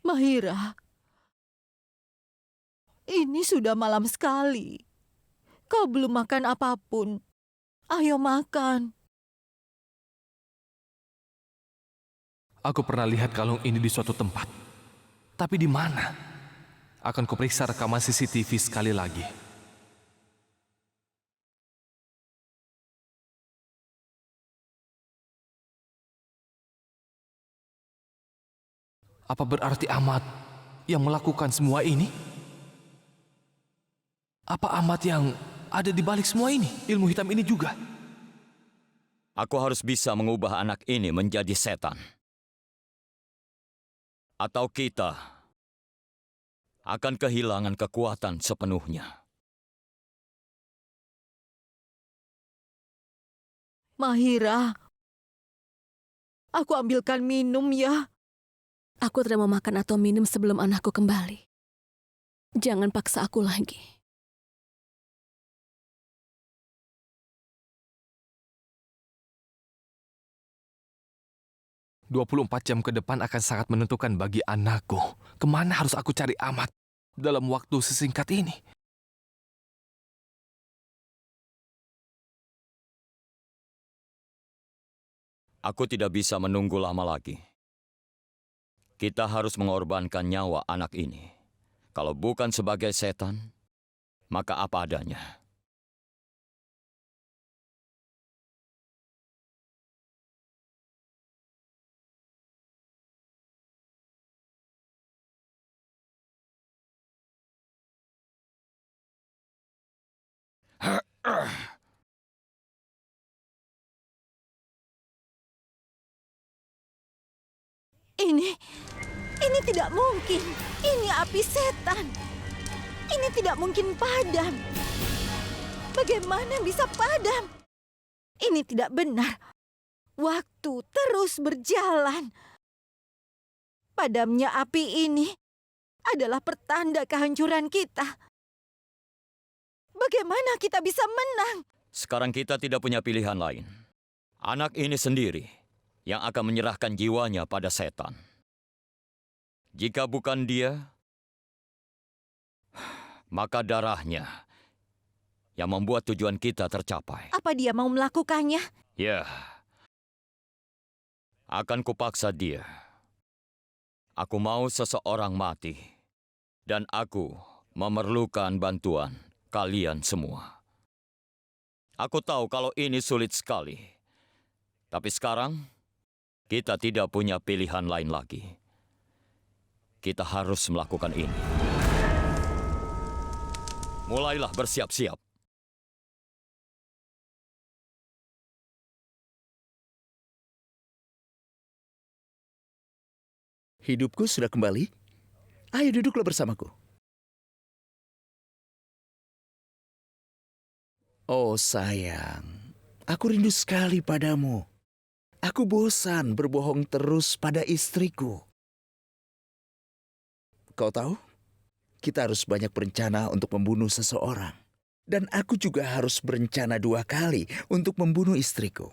Mahira, ini sudah malam sekali. Kau belum makan apapun. Ayo makan. Aku pernah lihat kalung ini di suatu tempat. Tapi di mana? Akan kuperiksa rekaman CCTV sekali lagi. Apa berarti Ahmad yang melakukan semua ini? Apa Ahmad yang ada di balik semua ini? Ilmu hitam ini juga. Aku harus bisa mengubah anak ini menjadi setan. Atau kita akan kehilangan kekuatan sepenuhnya. Mahira, aku ambilkan minum ya. Aku tidak mau makan atau minum sebelum anakku kembali. Jangan paksa aku lagi. "24 jam ke depan akan sangat menentukan bagi anakku. Kemana harus aku cari Ahmad dalam waktu sesingkat ini?" Aku tidak bisa menunggu lama lagi. Kita harus mengorbankan nyawa anak ini. Kalau bukan sebagai setan, maka apa adanya. Ini tidak mungkin. Ini api setan. Ini tidak mungkin padam. Bagaimana bisa padam? Ini tidak benar. Waktu terus berjalan. Padamnya api ini adalah pertanda kehancuran kita. Bagaimana kita bisa menang? Sekarang kita tidak punya pilihan lain. Anak ini sendiri yang akan menyerahkan jiwanya pada setan. Jika bukan dia, maka darahnya yang membuat tujuan kita tercapai. Apa dia mau melakukannya? Ya, akan kupaksa dia. Aku mau seseorang mati, dan aku memerlukan bantuan kalian semua. Aku tahu kalau ini sulit sekali, tapi sekarang kita tidak punya pilihan lain lagi. Kita harus melakukan ini. Mulailah bersiap-siap. Hidupku sudah kembali. Ayo duduklah bersamaku. Oh sayang, aku rindu sekali padamu. Aku bosan berbohong terus pada istriku. Kau tahu, kita harus banyak berencana untuk membunuh seseorang. Dan aku juga harus berencana 2 kali untuk membunuh istriku.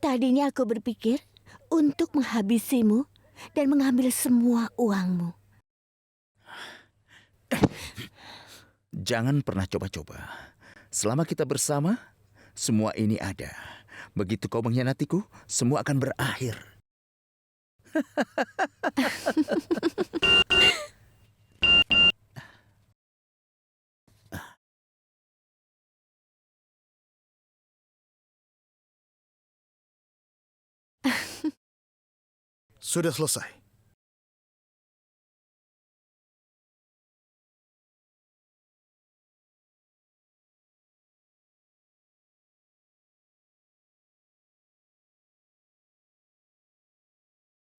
Tadinya aku berpikir untuk menghabisimu dan mengambil semua uangmu. Jangan pernah coba-coba. Selama kita bersama, semua ini ada. Begitu kau mengkhianatiku, semua akan berakhir. Sudah selesai.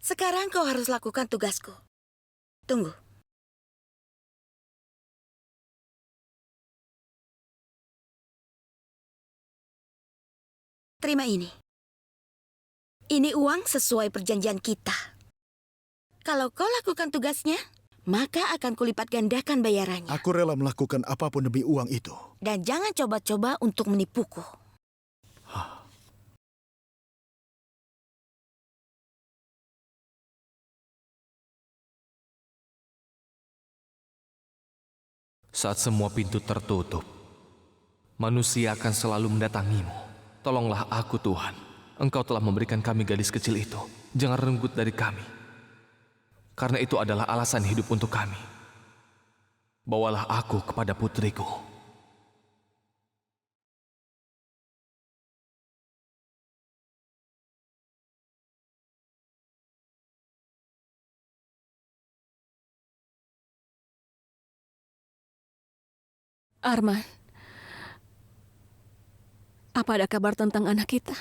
Sekarang kau harus lakukan tugasku. Tunggu. Terima ini. Ini uang sesuai perjanjian kita. Kalau kau lakukan tugasnya, maka akan kulipat gandakan bayarannya. Aku rela melakukan apapun demi uang itu. Dan jangan coba-coba untuk menipuku. Saat semua pintu tertutup, manusia akan selalu mendatangimu. Tolonglah aku, Tuhan. Engkau telah memberikan kami gadis kecil itu. Jangan renggut dari kami. Karena itu adalah alasan hidup untuk kami. Bawalah aku kepada putriku. Arman, apa ada kabar tentang anak kita?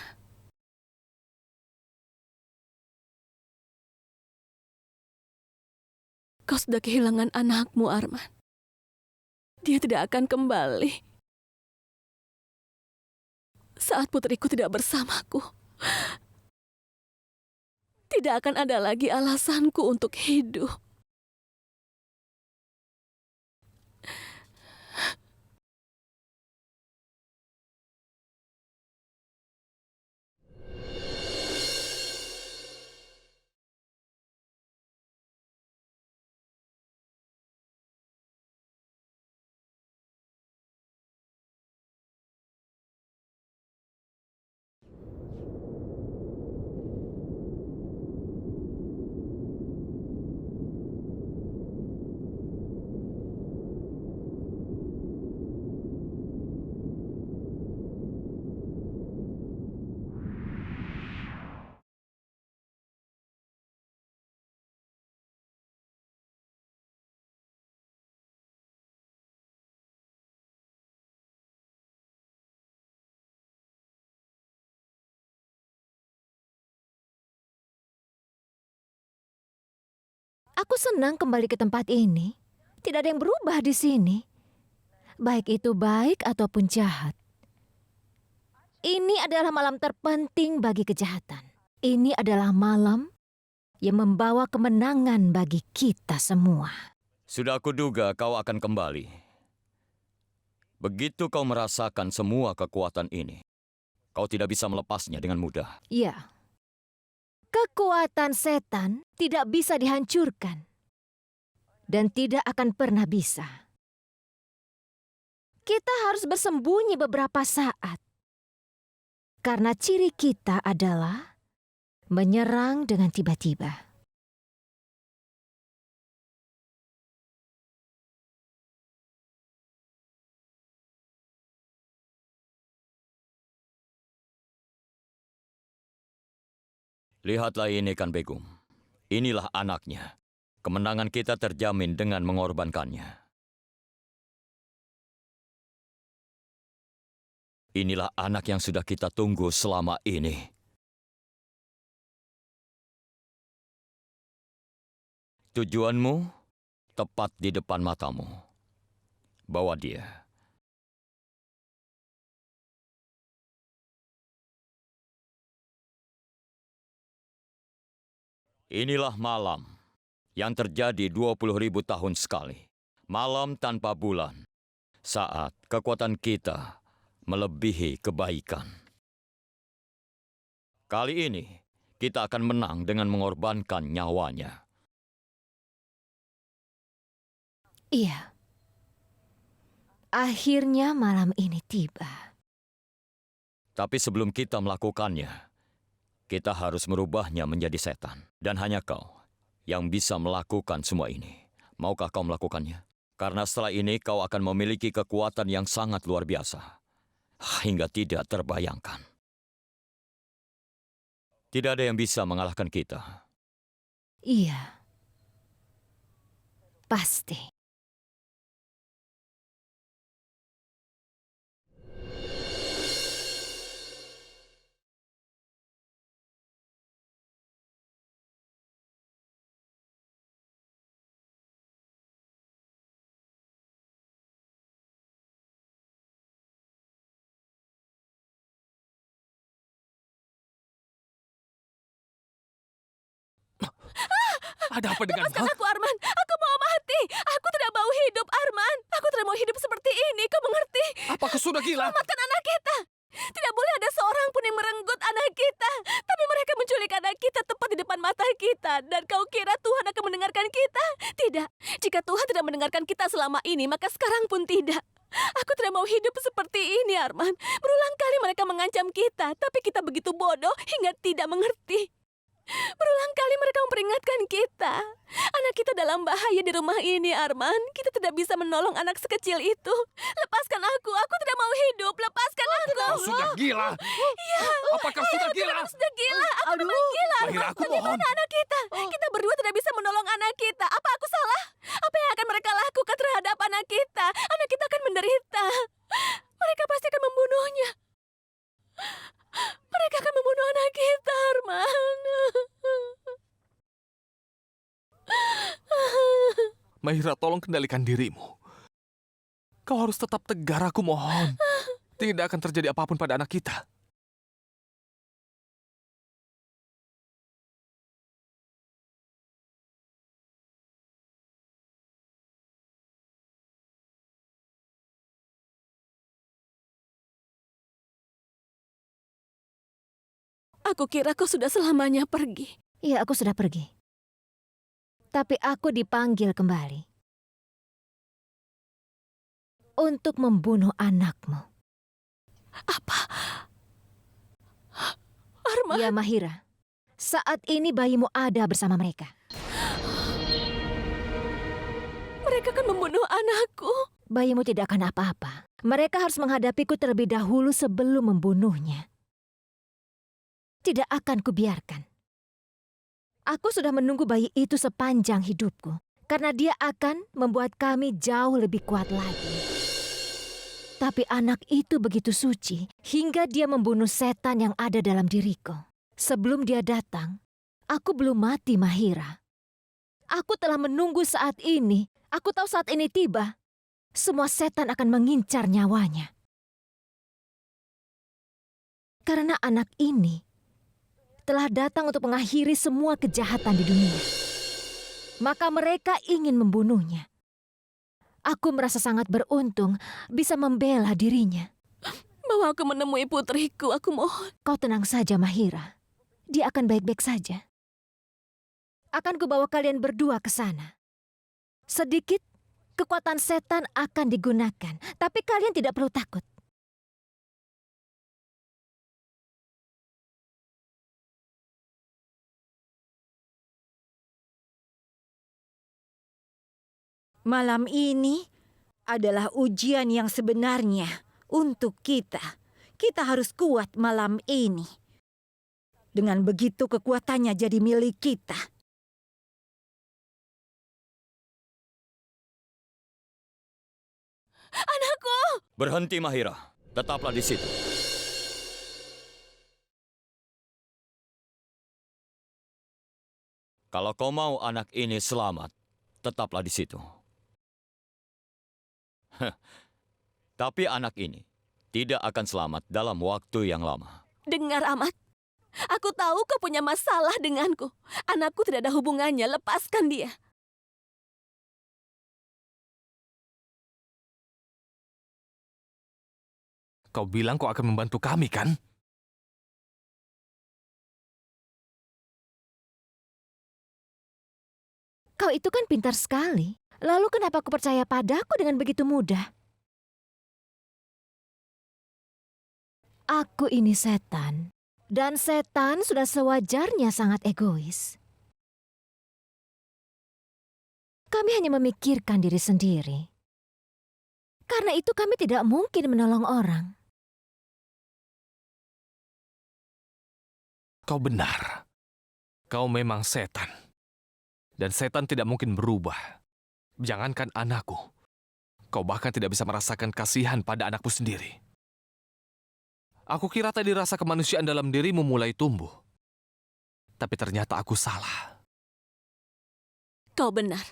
Kau sudah kehilangan anakmu, Arman. Dia tidak akan kembali. Saat putriku tidak bersamaku, tidak akan ada lagi alasanku untuk hidup. Aku senang kembali ke tempat ini. Tidak ada yang berubah di sini. Baik itu baik ataupun jahat. Ini adalah malam terpenting bagi kejahatan. Ini adalah malam yang membawa kemenangan bagi kita semua. Sudah aku duga kau akan kembali. Begitu kau merasakan semua kekuatan ini, kau tidak bisa melepasnya dengan mudah. Ya. Kekuatan setan tidak bisa dihancurkan. Dan tidak akan pernah bisa. Kita harus bersembunyi beberapa saat. Karena ciri kita adalah menyerang dengan tiba-tiba. Lihatlah ini kan Begum. Inilah anaknya. Kemenangan kita terjamin dengan mengorbankannya. Inilah anak yang sudah kita tunggu selama ini. Tujuanmu tepat di depan matamu. Bawa dia. Inilah malam yang terjadi 20.000 tahun sekali. Malam tanpa bulan. Saat kekuatan kita melebihi kebaikan. Kali ini kita akan menang dengan mengorbankan nyawanya. Iya. Akhirnya malam ini tiba. Tapi sebelum kita melakukannya, kita harus merubahnya menjadi setan. Dan hanya kau yang bisa melakukan semua ini. Maukah kau melakukannya? Karena setelah ini kau akan memiliki kekuatan yang sangat luar biasa. Hingga tidak terbayangkan. Tidak ada yang bisa mengalahkan kita. Iya. Pasti. Ada apa dengan Lepaskan aku, Arman. Aku mau mati. Aku tidak mau hidup, Arman. Aku tidak mau hidup seperti ini. Kau mengerti? Apakah sudah gila? Selamatkan anak kita. Tidak boleh ada seorang pun yang merenggut anak kita. Tapi mereka menculik anak kita tepat di depan mata kita. Dan kau kira Tuhan akan mendengarkan kita? Tidak. Jika Tuhan tidak mendengarkan kita selama ini, maka sekarang pun tidak. Aku tidak mau hidup seperti ini, Arman. Berulang kali mereka mengancam kita, tapi kita begitu bodoh hingga tidak mengerti. Berulang kali mereka memperingatkan kita. Anak kita dalam bahaya di rumah ini, Arman. Kita tidak bisa menolong anak sekecil itu. Lepaskan aku tidak mau hidup. Lepaskan aku. Kau sudah gila. Iya. Apakah sudah gila? Sudah gila. Aku memang gila. Mahira, aku Bagaimana mohon. anak kita? Kita berdua tidak bisa menolong anak kita. Apa aku salah? Apa yang akan mereka lakukan terhadap anak kita? Anak kita akan menderita. Mereka pasti akan membunuhnya. Mereka akan membunuh anak kita, Arman. Mahira, tolong kendalikan dirimu. Kau harus tetap tegar, aku mohon. Tidak akan terjadi apapun pada anak kita. Aku kira kau sudah selamanya pergi. Iya, aku sudah pergi. Tapi aku dipanggil kembali untuk membunuh anakmu. Apa? Arman? Ya, Mahira. Saat ini bayimu ada bersama mereka. Mereka akan membunuh anakku. Bayimu tidak akan apa-apa. Mereka harus menghadapiku terlebih dahulu sebelum membunuhnya. Tidak akan kubiarkan. Aku sudah menunggu bayi itu sepanjang hidupku. Karena dia akan membuat kami jauh lebih kuat lagi. Tapi anak itu begitu suci hingga dia membunuh setan yang ada dalam diriku. Sebelum dia datang, aku belum mati, Mahira. Aku telah menunggu saat ini. Aku tahu saat ini tiba. Semua setan akan mengincar nyawanya. Karena anak ini telah datang untuk mengakhiri semua kejahatan di dunia. Maka mereka ingin membunuhnya. Aku merasa sangat beruntung bisa membela dirinya. Bawa aku menemui putriku, aku mohon. Kau tenang saja, Mahira. Dia akan baik-baik saja. Akan kubawa kalian berdua ke sana. Sedikit kekuatan setan akan digunakan, tapi kalian tidak perlu takut. Malam ini adalah ujian yang sebenarnya untuk kita. Kita harus kuat malam ini. Dengan begitu kekuatannya jadi milik kita. Anakku! Berhenti, Mahira. Tetaplah di situ. Kalau kau mau anak ini selamat, tetaplah di situ. Tapi anak ini tidak akan selamat dalam waktu yang lama. Dengar, Ahmad. Aku tahu kau punya masalah denganku. Anakku tidak ada hubungannya, lepaskan dia. Kau bilang kau akan membantu kami, kan? Kau itu kan pintar sekali. Lalu kenapa kau percaya padaku dengan begitu mudah? Aku ini setan. Dan setan sudah sewajarnya sangat egois. Kami hanya memikirkan diri sendiri. Karena itu kami tidak mungkin menolong orang. Kau benar. Kau memang setan. Dan setan tidak mungkin berubah. Jangankan anakku. Kau bahkan tidak bisa merasakan kasihan pada anakmu sendiri. Aku kira tadi rasa kemanusiaan dalam dirimu mulai tumbuh. Tapi ternyata aku salah. Kau benar.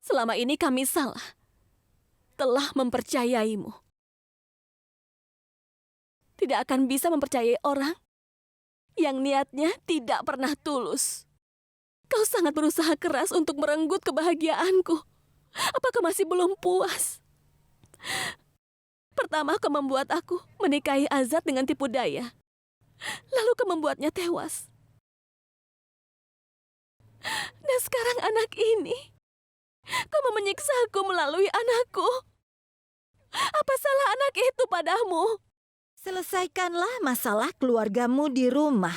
Selama ini kami salah. Telah mempercayaimu. Tidak akan bisa mempercayai orang yang niatnya tidak pernah tulus. Kau sangat berusaha keras untuk merenggut kebahagiaanku. Apakah masih belum puas? Pertama, kau membuat aku menikahi Azad dengan tipu daya. Lalu kau membuatnya tewas. Dan sekarang anak ini, kau mau menyiksaku melalui anakku. Apa salah anak itu padamu? Selesaikanlah masalah keluargamu di rumah.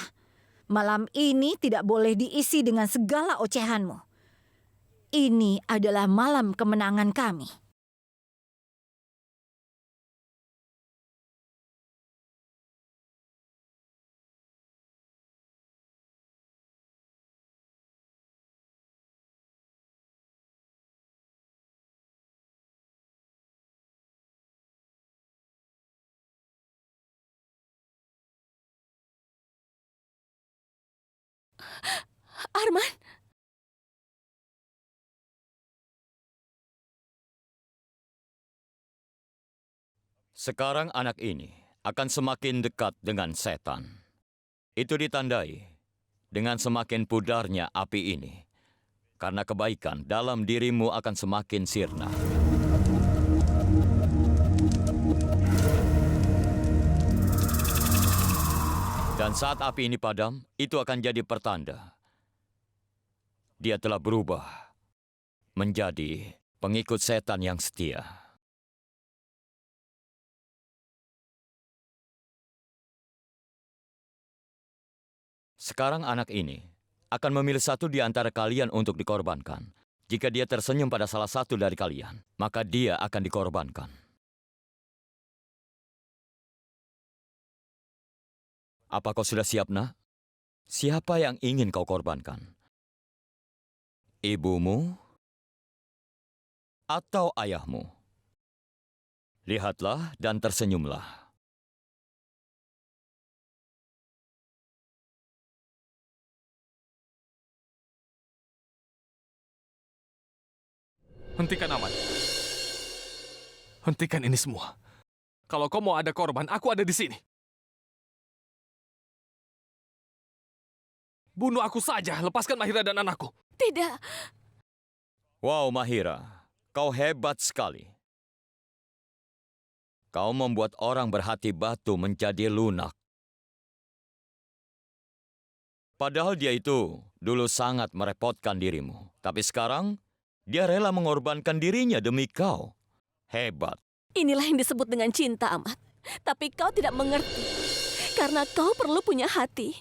Malam ini tidak boleh diisi dengan segala ocehanmu. Ini adalah malam kemenangan kami. Arman, Sekarang anak ini akan semakin dekat dengan setan. Itu ditandai dengan semakin pudarnya api ini. Karena kebaikan dalam dirimu akan semakin sirna. Dan saat api ini padam, itu akan jadi pertanda. Dia telah berubah menjadi pengikut setan yang setia. Sekarang anak ini akan memilih satu di antara kalian untuk dikorbankan. Jika dia tersenyum pada salah satu dari kalian, maka dia akan dikorbankan. Apa kau sudah siap, nak? Siapa yang ingin kau korbankan? Ibumu atau ayahmu? Lihatlah dan tersenyumlah. Hentikan, Aman. Hentikan ini semua. Kalau kau mau ada korban, aku ada di sini. Bunuh aku saja, lepaskan Mahira dan anakku. tidak. Wow, Mahira, kau hebat sekali. Kau membuat orang berhati batu menjadi lunak. Padahal dia itu dulu sangat merepotkan dirimu. Tapi sekarang, dia rela mengorbankan dirinya demi kau. Hebat. Inilah yang disebut dengan cinta, Ahmad. Tapi kau tidak mengerti. Karena kau perlu punya hati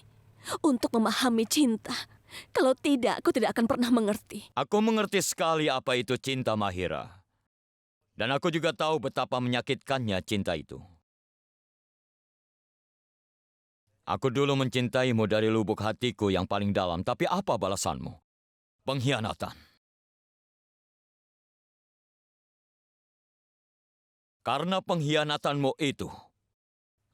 untuk memahami cinta. Kalau tidak, kau tidak akan pernah mengerti. Aku mengerti sekali apa itu cinta, Mahira. Dan aku juga tahu betapa menyakitkannya cinta itu. Aku dulu mencintaimu dari lubuk hatiku yang paling dalam, tapi apa balasanmu? Pengkhianatan. Karena pengkhianatanmu itu,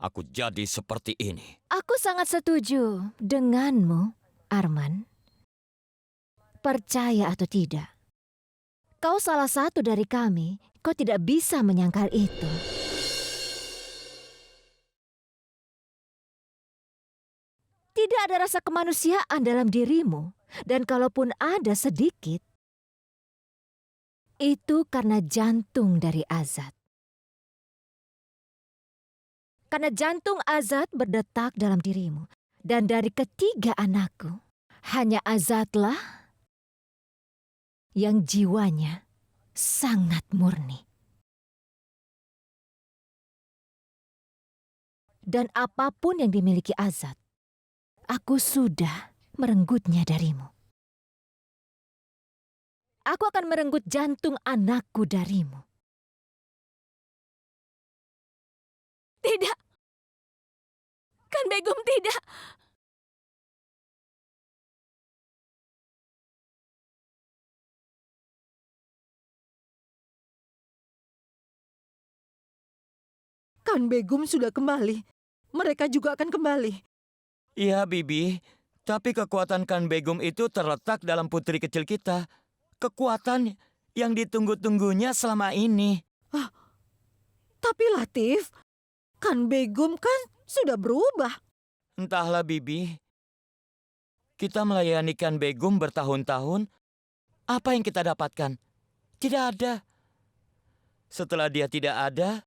aku jadi seperti ini. Aku sangat setuju denganmu, Arman. Percaya atau tidak, kau salah satu dari kami. Kau tidak bisa menyangkal itu. Tidak ada rasa kemanusiaan dalam dirimu. Dan kalaupun ada sedikit, itu karena jantung dari Azad. Karena jantung Azad berdetak dalam dirimu. Dan dari ketiga anakku, hanya Azadlah yang jiwanya sangat murni. Dan apapun yang dimiliki Azad, aku sudah merenggutnya darimu. Aku akan merenggut jantung anakku darimu. Tidak. Kan Begum tidak. Kan Begum sudah kembali. Mereka juga akan kembali. Iya, Bibi. Tapi kekuatan Kan Begum itu terletak dalam putri kecil kita. Kekuatan yang ditunggu-tunggunya selama ini. Tapi Latif, kan Begum kan sudah berubah. Entahlah, Bibi. Kita melayani Kan Begum bertahun-tahun. Apa yang kita dapatkan? Tidak ada. Setelah dia tidak ada,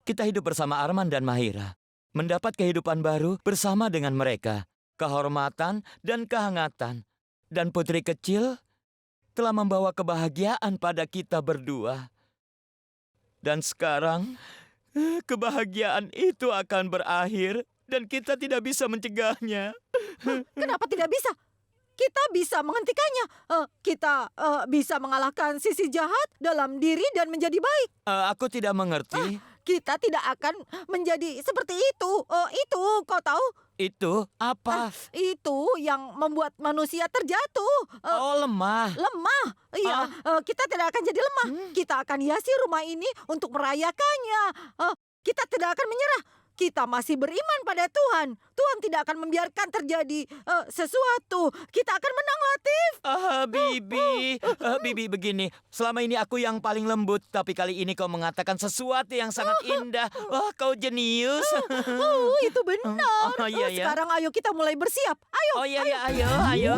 kita hidup bersama Arman dan Mahira. Mendapat kehidupan baru bersama dengan mereka. Kehormatan dan kehangatan. Dan putri kecil telah membawa kebahagiaan pada kita berdua. Dan sekarang, kebahagiaan itu akan berakhir dan kita tidak bisa mencegahnya. Kenapa tidak bisa? Kita bisa menghentikannya. Kita bisa mengalahkan sisi jahat dalam diri dan menjadi baik. Aku tidak mengerti. Kita tidak akan menjadi seperti itu. Itu, kau tahu? Itu apa? Itu yang membuat manusia terjatuh. Oh, lemah. Lemah. Iya, kita tidak akan jadi lemah. Kita akan hiasi rumah ini untuk merayakannya. Kita tidak akan menyerah. Kita masih beriman pada Tuhan. Tuhan tidak akan membiarkan terjadi sesuatu. Kita akan menang, Latif. Bibi. Bibi begini. Selama ini aku yang paling lembut. Tapi kali ini kau mengatakan sesuatu yang sangat indah. Wah, kau jenius. Itu benar. Oh, iya, ya. Sekarang ayo kita mulai bersiap. Ayo. Oh iya, ayo.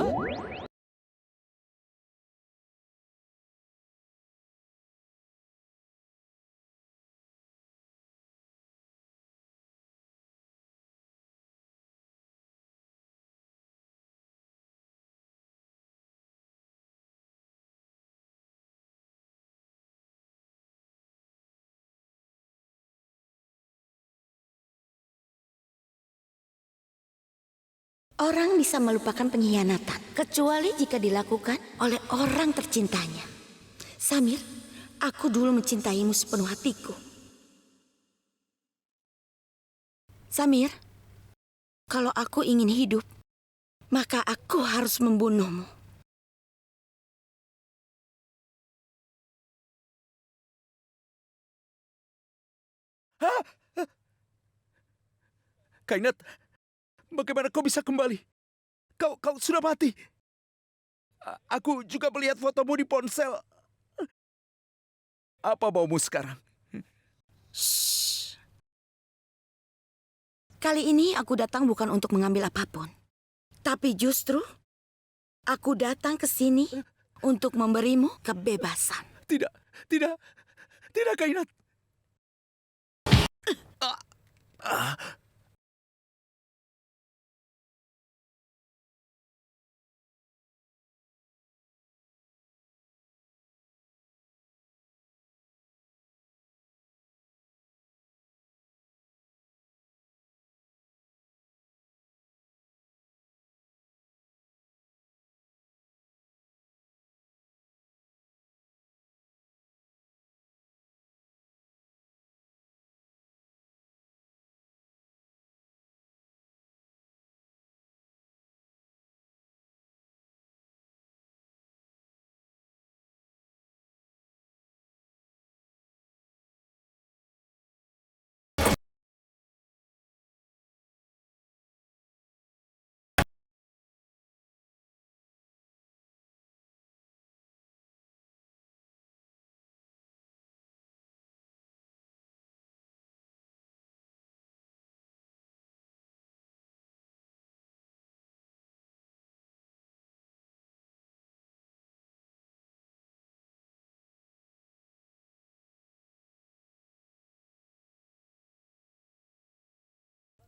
Orang bisa melupakan pengkhianatan, kecuali jika dilakukan oleh orang tercintanya. Samir, aku dulu mencintaimu sepenuh hatiku. Samir, kalau aku ingin hidup, maka aku harus membunuhmu. Kainat, bagaimana kau bisa kembali? Kau sudah mati. Aku juga melihat fotomu di ponsel. Apa maumu sekarang? Shh. Kali ini aku datang bukan untuk mengambil apapun. Tapi justru, aku datang ke sini untuk memberimu kebebasan. Tidak, Kainat.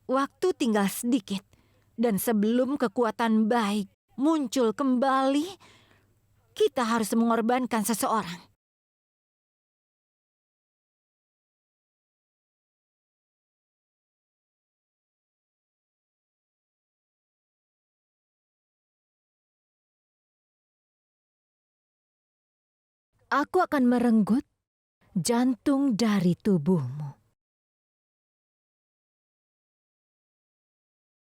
Waktu tinggal sedikit. Dan sebelum kekuatan baik muncul kembali, kita harus mengorbankan seseorang. Aku akan merenggut jantung dari tubuhmu.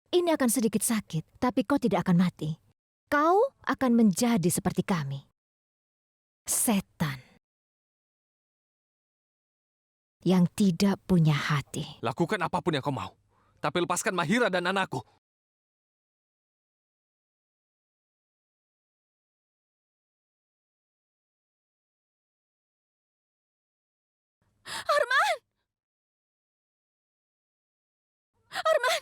Ini akan sedikit sakit, tapi kau tidak akan mati. Kau akan menjadi seperti kami. Setan. Yang tidak punya hati. Lakukan apapun yang kau mau. Tapi lepaskan Mahira dan anakku. Arman! Arman!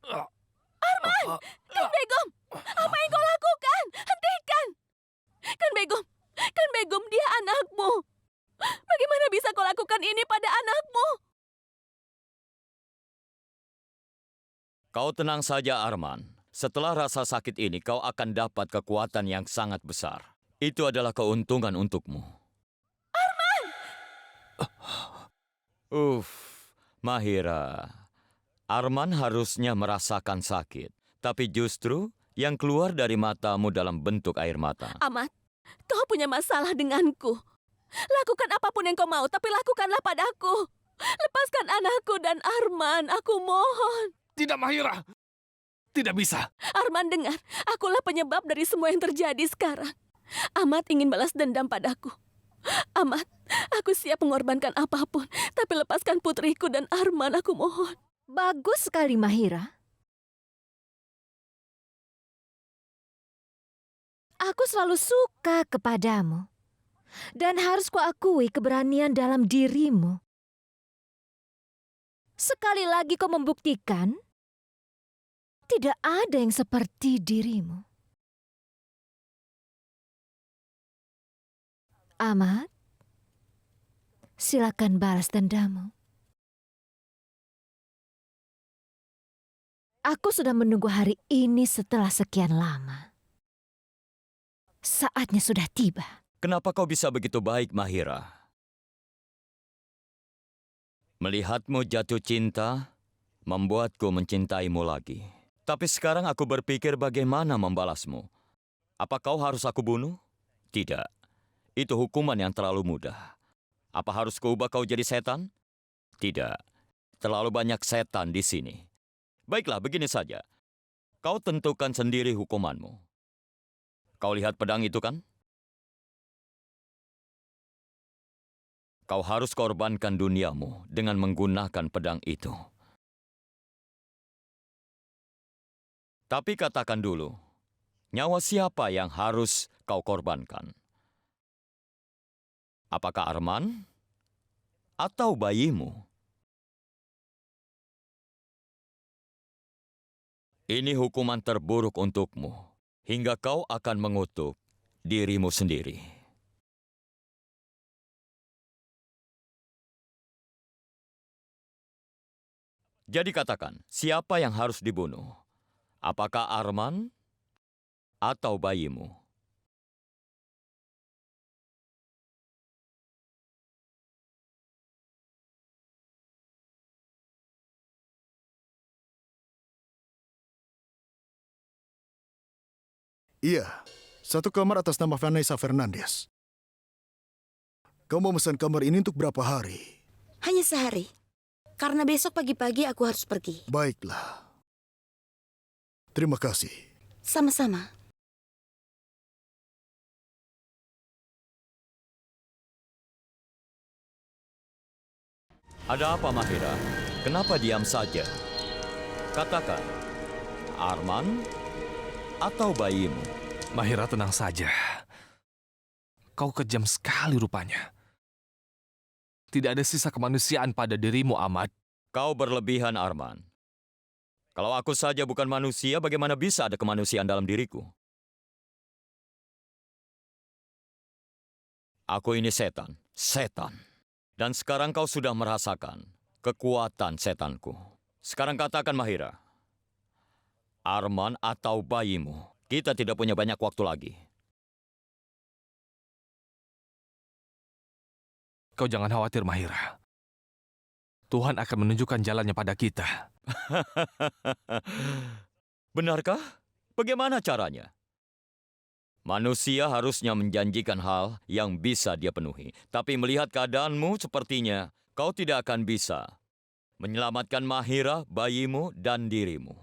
Arman! Kan Begum! Apa yang kau lakukan? Hentikan! Kan Begum, dia anakmu. Bagaimana bisa kau lakukan ini pada anakmu? Kau tenang saja, Arman. Setelah rasa sakit ini, kau akan dapat kekuatan yang sangat besar. Itu adalah keuntungan untukmu. Arman! Mahira. Arman harusnya merasakan sakit. Tapi justru yang keluar dari matamu dalam bentuk air mata. Ahmad, kau punya masalah denganku. Lakukan apapun yang kau mau, tapi lakukanlah padaku. Lepaskan anakku dan Arman, aku mohon. Tidak, Mahira. Tidak bisa. Arman, dengar, akulah penyebab dari semua yang terjadi sekarang. Ahmad ingin balas dendam padaku. Ahmad, aku siap mengorbankan apapun, tapi lepaskan putriku dan Arman, aku mohon. Bagus sekali, Mahira. Aku selalu suka kepadamu. Dan harus kuakui keberanian dalam dirimu. Sekali lagi kau membuktikan, tidak ada yang seperti dirimu. Ahmad, silakan balas dendammu. Aku sudah menunggu hari ini setelah sekian lama. Saatnya sudah tiba. Kenapa kau bisa begitu baik, Mahira? Melihatmu jatuh cinta, membuatku mencintaimu lagi. Tapi sekarang aku berpikir bagaimana membalasmu. Apa kau harus aku bunuh? Tidak. Itu hukuman yang terlalu mudah. Apa harus kuubah kau jadi setan? Tidak. Terlalu banyak setan di sini. Baiklah, begini saja. Kau tentukan sendiri hukumanmu. Kau lihat pedang itu kan? Kau harus korbankan duniamu dengan menggunakan pedang itu. Tapi katakan dulu, nyawa siapa yang harus kau korbankan? Apakah Arman atau bayimu? Ini hukuman terburuk untukmu, hingga kau akan mengutuk dirimu sendiri. Jadi katakan, siapa yang harus dibunuh? Apakah Arman atau bayimu? Iya, satu kamar atas nama Vanessa Fernandez. Kau mau pesan kamar ini untuk berapa hari? Hanya sehari. Karena besok pagi-pagi aku harus pergi. Baiklah. Terima kasih. Sama-sama. Ada apa, Mahira? Kenapa diam saja? Katakan, Arman atau bayimu? Mahira, tenang saja. Kau kejam sekali rupanya. Tidak ada sisa kemanusiaan pada dirimu, Ahmad. Kau berlebihan, Arman. Kalau aku saja bukan manusia, bagaimana bisa ada kemanusiaan dalam diriku? Aku ini setan. Setan. Dan sekarang kau sudah merasakan kekuatan setanku. Sekarang katakan, Mahira. Arman atau bayimu? Kita tidak punya banyak waktu lagi. Kau jangan khawatir, Mahira. Tuhan akan menunjukkan jalannya pada kita. Benarkah? Bagaimana caranya? Manusia harusnya menjanjikan hal yang bisa dia penuhi. Tapi melihat keadaanmu sepertinya, kau tidak akan bisa menyelamatkan Mahira, bayimu, dan dirimu.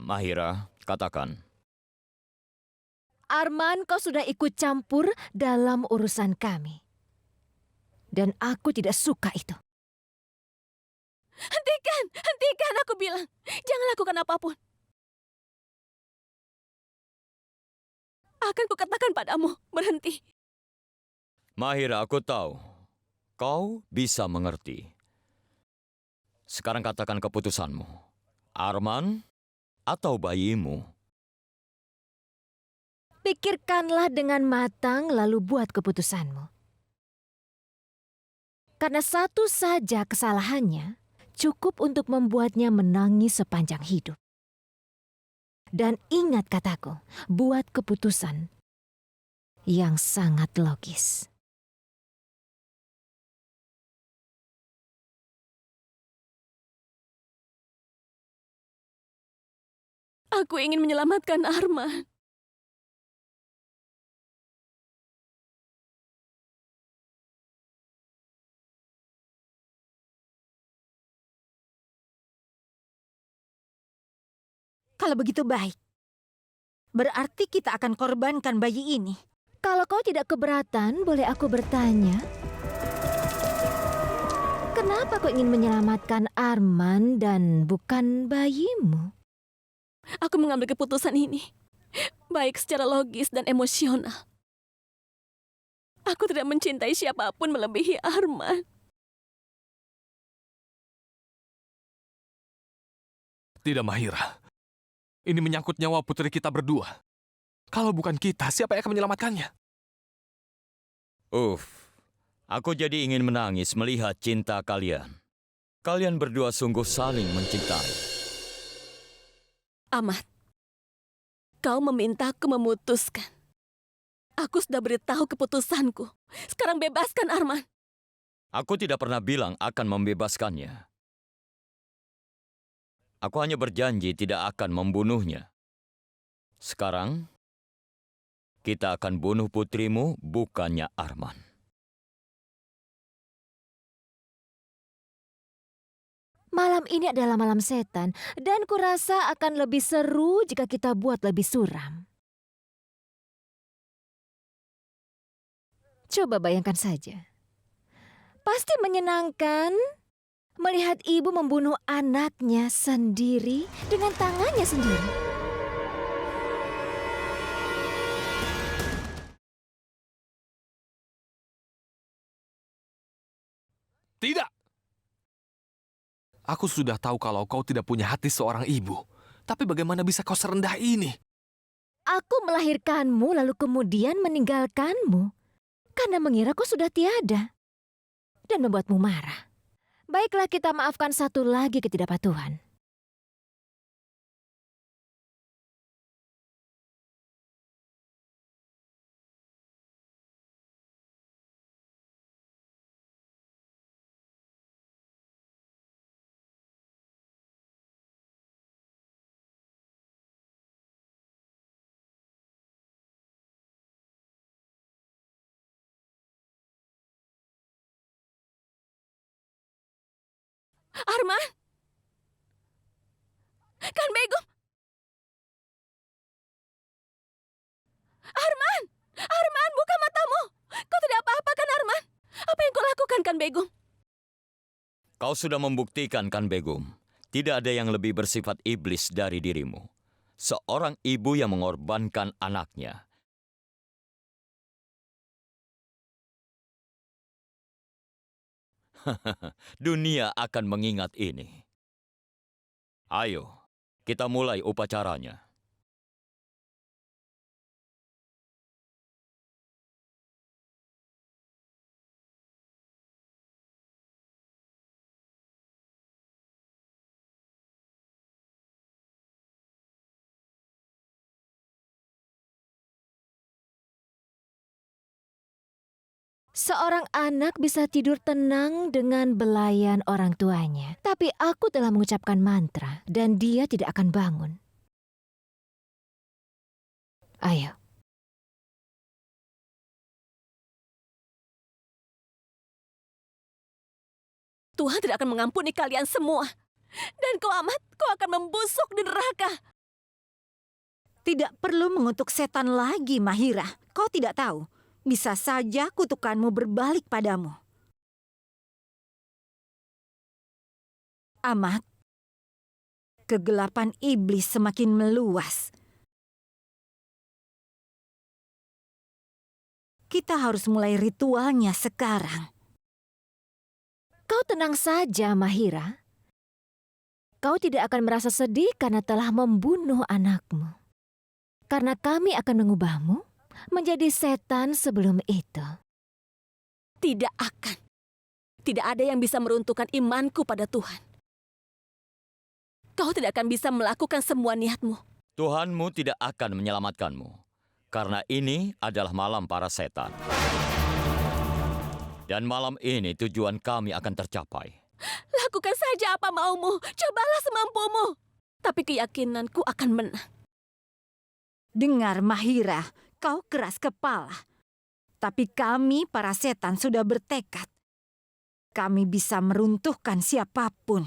Mahira, katakan. Arman, kau sudah ikut campur dalam urusan kami. Dan aku tidak suka itu. Hentikan, aku bilang. Jangan lakukan apapun. Akan kukatakan padamu, berhenti. Mahira, aku tahu kau bisa mengerti. Sekarang katakan keputusanmu. Arman atau bayimu? Pikirkanlah dengan matang lalu buat keputusanmu. Karena satu saja kesalahannya cukup untuk membuatnya menangis sepanjang hidup. Dan ingat kataku, buat keputusan yang sangat logis. Aku ingin menyelamatkan Arman. Kalau begitu baik. Berarti kita akan korbankan bayi ini. Kalau kau tidak keberatan, boleh aku bertanya? Kenapa kau ingin menyelamatkan Arman dan bukan bayimu? Aku mengambil keputusan ini, baik secara logis dan emosional. Aku tidak mencintai siapapun melebihi Arman. Tidak, Mahira. Ini menyangkut nyawa putri kita berdua. Kalau bukan kita, siapa yang akan menyelamatkannya? Aku jadi ingin menangis melihat cinta kalian. Kalian berdua sungguh saling mencintai. Ahmad, kau memintaku memutuskan. Aku sudah beritahu keputusanku. Sekarang bebaskan Arman. Aku tidak pernah bilang akan membebaskannya. Aku hanya berjanji tidak akan membunuhnya. Sekarang, kita akan bunuh putrimu, bukannya Arman. Malam ini adalah malam setan, dan kurasa akan lebih seru jika kita buat lebih suram. Coba bayangkan saja. Pasti menyenangkan melihat ibu membunuh anaknya sendiri dengan tangannya sendiri. Tidak! Aku sudah tahu kalau kau tidak punya hati seorang ibu. Tapi bagaimana bisa kau serendah ini? Aku melahirkanmu lalu kemudian meninggalkanmu karena mengira kau sudah tiada dan membuatmu marah. Baiklah, kita maafkan satu lagi ketidakpatuhan. Arman! Kan Begum! Arman! Arman, buka matamu! Kau tidak apa-apa kan, Arman? Apa yang kau lakukan, kan Begum? Kau sudah membuktikan, kan Begum, tidak ada yang lebih bersifat iblis dari dirimu. Seorang ibu yang mengorbankan anaknya. Dunia akan mengingat ini. Ayo, kita mulai upacaranya. Seorang anak bisa tidur tenang dengan belayan orang tuanya. Tapi aku telah mengucapkan mantra dan dia tidak akan bangun. Ayo. Tuhan tidak akan mengampuni kalian semua. Dan kau, Ahmad, kau akan membusuk di neraka. Tidak perlu mengutuk setan lagi, Mahira. Kau tidak tahu. Bisa saja kutukanmu berbalik padamu. Ahmad, kegelapan iblis semakin meluas. Kita harus mulai ritualnya sekarang. Kau tenang saja, Mahira. kau tidak akan merasa sedih karena telah membunuh anakmu. Karena kami akan mengubahmu menjadi setan sebelum itu. Tidak akan. Tidak ada yang bisa meruntuhkan imanku pada Tuhan. Kau tidak akan bisa melakukan semua niatmu. Tuhanmu tidak akan menyelamatkanmu, karena ini adalah malam para setan. Dan malam ini tujuan kami akan tercapai. Lakukan saja apa maumu. Cobalah semampumu. Tapi keyakinanku akan menang. Dengar Mahira, kau keras kepala. Tapi kami para setan sudah bertekad. Kami bisa meruntuhkan siapapun.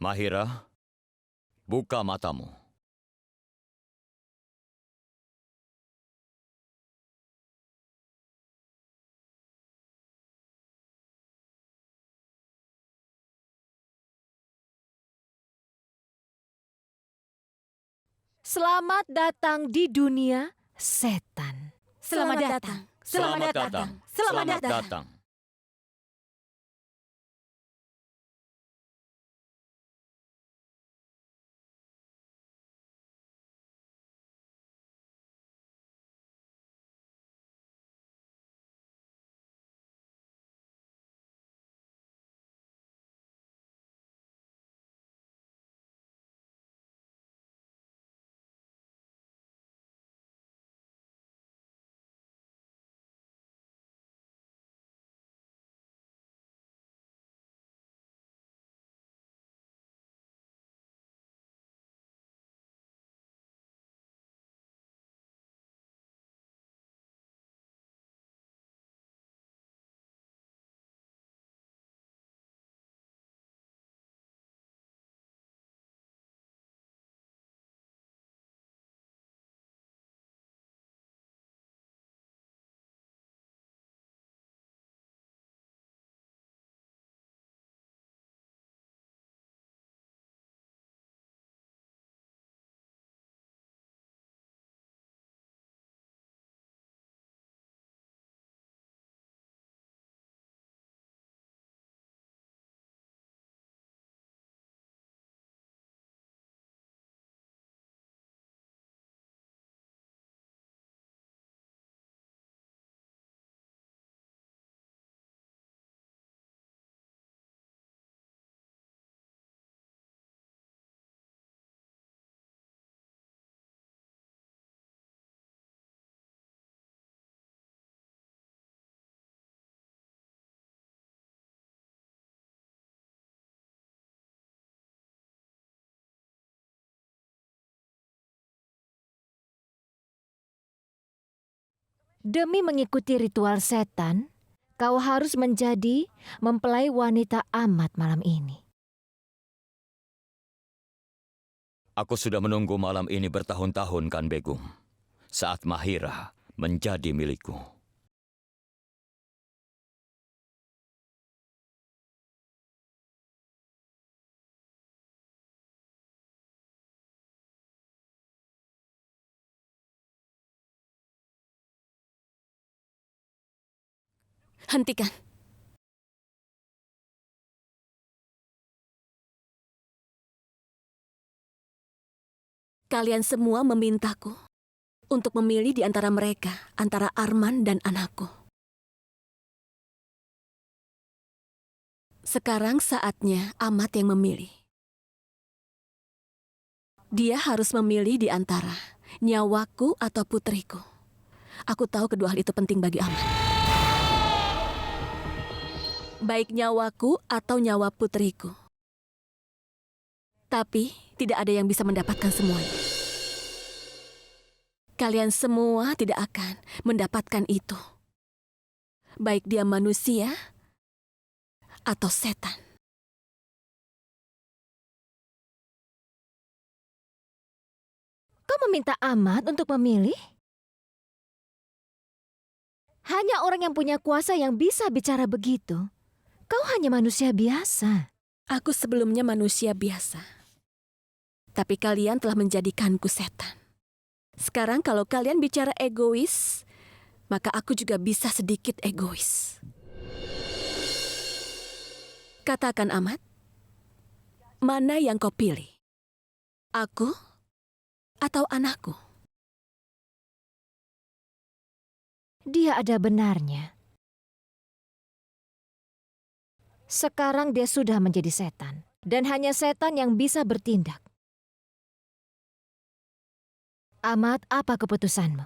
Mahira, buka matamu. Selamat datang di dunia setan. Selamat datang. Selamat datang. Selamat datang. Demi mengikuti ritual setan, Kau harus menjadi mempelai wanita Amat malam ini. Aku sudah menunggu malam ini bertahun-tahun, Kan Begum. Saat Mahira menjadi milikku. Hentikan. Kalian semua memintaku untuk memilih di antara mereka, antara Arman dan anakku. Sekarang saatnya Amat yang memilih. Dia harus memilih di antara nyawaku atau putriku. Aku tahu kedua hal itu penting bagi Amat. Baik nyawaku atau nyawa putriku. Tapi tidak ada yang bisa mendapatkan semuanya. Kalian semua tidak akan mendapatkan itu. Baik dia manusia atau setan. Kau meminta Amat untuk memilih? Hanya orang yang punya kuasa yang bisa bicara begitu. Kau hanya manusia biasa. Aku sebelumnya manusia biasa. Tapi kalian telah menjadikanku setan. Sekarang kalau kalian bicara egois, maka aku juga bisa sedikit egois. Katakan Amat, mana yang kau pilih? Aku atau anakku? Dia ada benarnya. Sekarang dia sudah menjadi setan. Dan hanya setan yang bisa bertindak. Amat, apa keputusanmu?